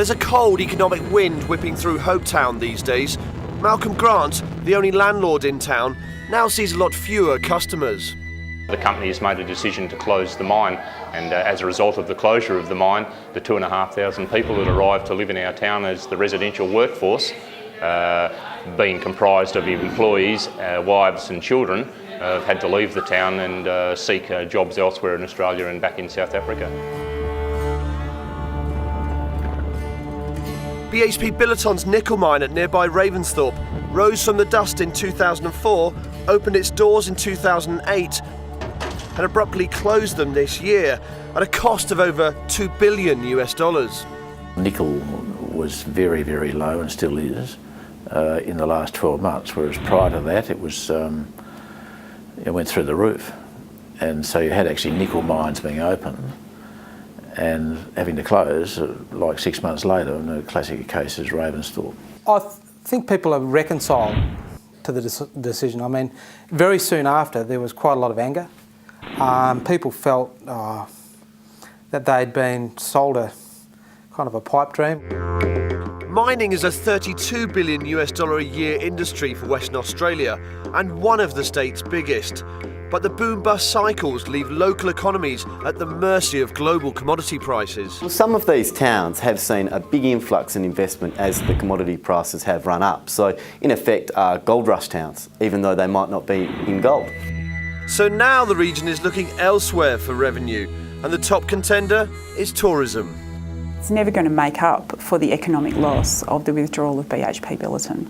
There's a cold economic wind whipping through Hopetown these days. Malcolm Grant, the only landlord in town, now sees a lot fewer customers. The company has made a decision to close the mine, and as a result of the closure of the mine, the 2,500 people that arrived to live in our town as the residential workforce, being comprised of employees, wives and children, have had to leave the town and seek jobs elsewhere in Australia and back in South Africa. BHP Billiton's nickel mine at nearby Ravensthorpe rose from the dust in 2004, opened its doors in 2008 and abruptly closed them this year at a cost of over $2 billion. Nickel was very, very low and still is in the last 12 months, whereas prior to that it went through the roof. And so you had actually nickel mines being open and having to close like 6 months later, and the classic case is Ravensthorpe. I think people are reconciled to the decision. I mean, very soon after there was quite a lot of anger. People felt that they'd been sold a kind of a pipe dream. Mining is a $32 billion a year industry for Western Australia and one of the state's biggest. But the boom-bust cycles leave local economies at the mercy of global commodity prices. Well, some of these towns have seen a big influx in investment as the commodity prices have run up. So, in effect, are gold rush towns, even though they might not be in gold. So now the region is looking elsewhere for revenue, and the top contender is tourism. It's never going to make up for the economic loss of the withdrawal of BHP Billiton.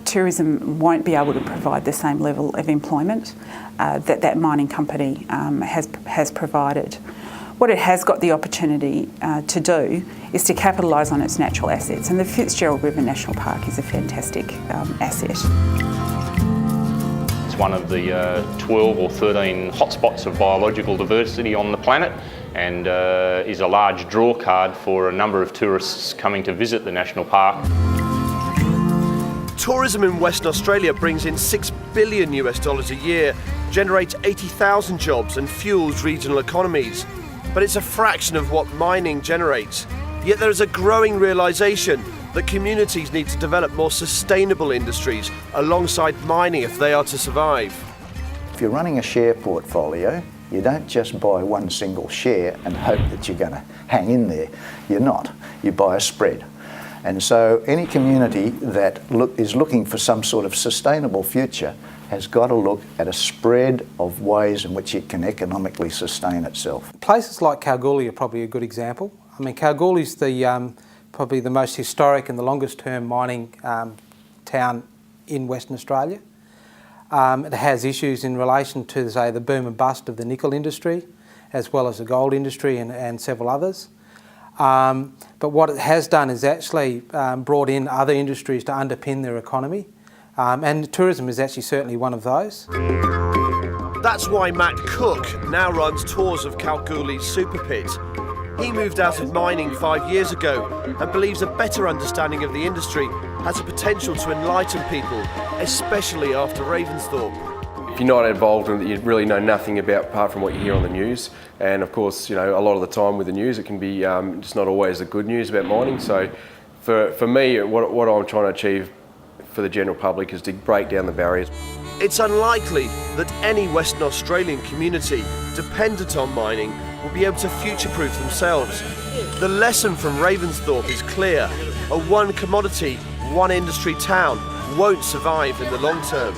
Tourism won't be able to provide the same level of employment that mining company has provided. What it has got the opportunity to do is to capitalise on its natural assets, and the Fitzgerald River National Park is a fantastic asset. It's one of the 12 or 13 hotspots of biological diversity on the planet, and is a large draw card for a number of tourists coming to visit the national park. Tourism in Western Australia brings in $6 billion a year, generates 80,000 jobs and fuels regional economies. But it's a fraction of what mining generates. Yet there is a growing realisation that communities need to develop more sustainable industries alongside mining if they are to survive. If you're running a share portfolio, you don't just buy one single share and hope that you're going to hang in there. You're not. You buy a spread. And so any community that is looking for some sort of sustainable future has got to look at a spread of ways in which it can economically sustain itself. Places like Kalgoorlie are probably a good example. I mean, Kalgoorlie's probably the most historic and the longest term mining town in Western Australia. It has issues in relation to, say, the boom and bust of the nickel industry, as well as the gold industry and several others. But what it has done is actually brought in other industries to underpin their economy, and tourism is actually certainly one of those. That's why Matt Cook now runs tours of Kalgoorlie's super pit. He moved out of mining 5 years ago and believes a better understanding of the industry has the potential to enlighten people, especially after Ravensthorpe. If you're not involved in it, you really know nothing about apart from what you hear on the news. And of course, you know, a lot of the time with the news, it can be just not always the good news about mining. So for me, what I'm trying to achieve for the general public is to break down the barriers. It's unlikely that any Western Australian community dependent on mining will be able to future-proof themselves. The lesson from Ravensthorpe is clear. A one commodity, one industry town won't survive in the long term.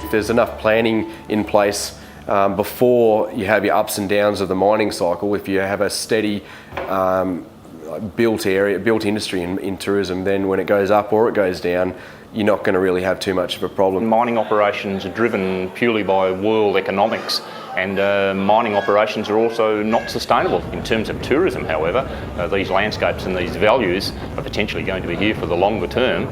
If there's enough planning in place before you have your ups and downs of the mining cycle, if you have a steady built industry in tourism, then when it goes up or it goes down, you're not going to really have too much of a problem. Mining operations are driven purely by world economics, and mining operations are also not sustainable. In terms of tourism, however, these landscapes and these values are potentially going to be here for the longer term.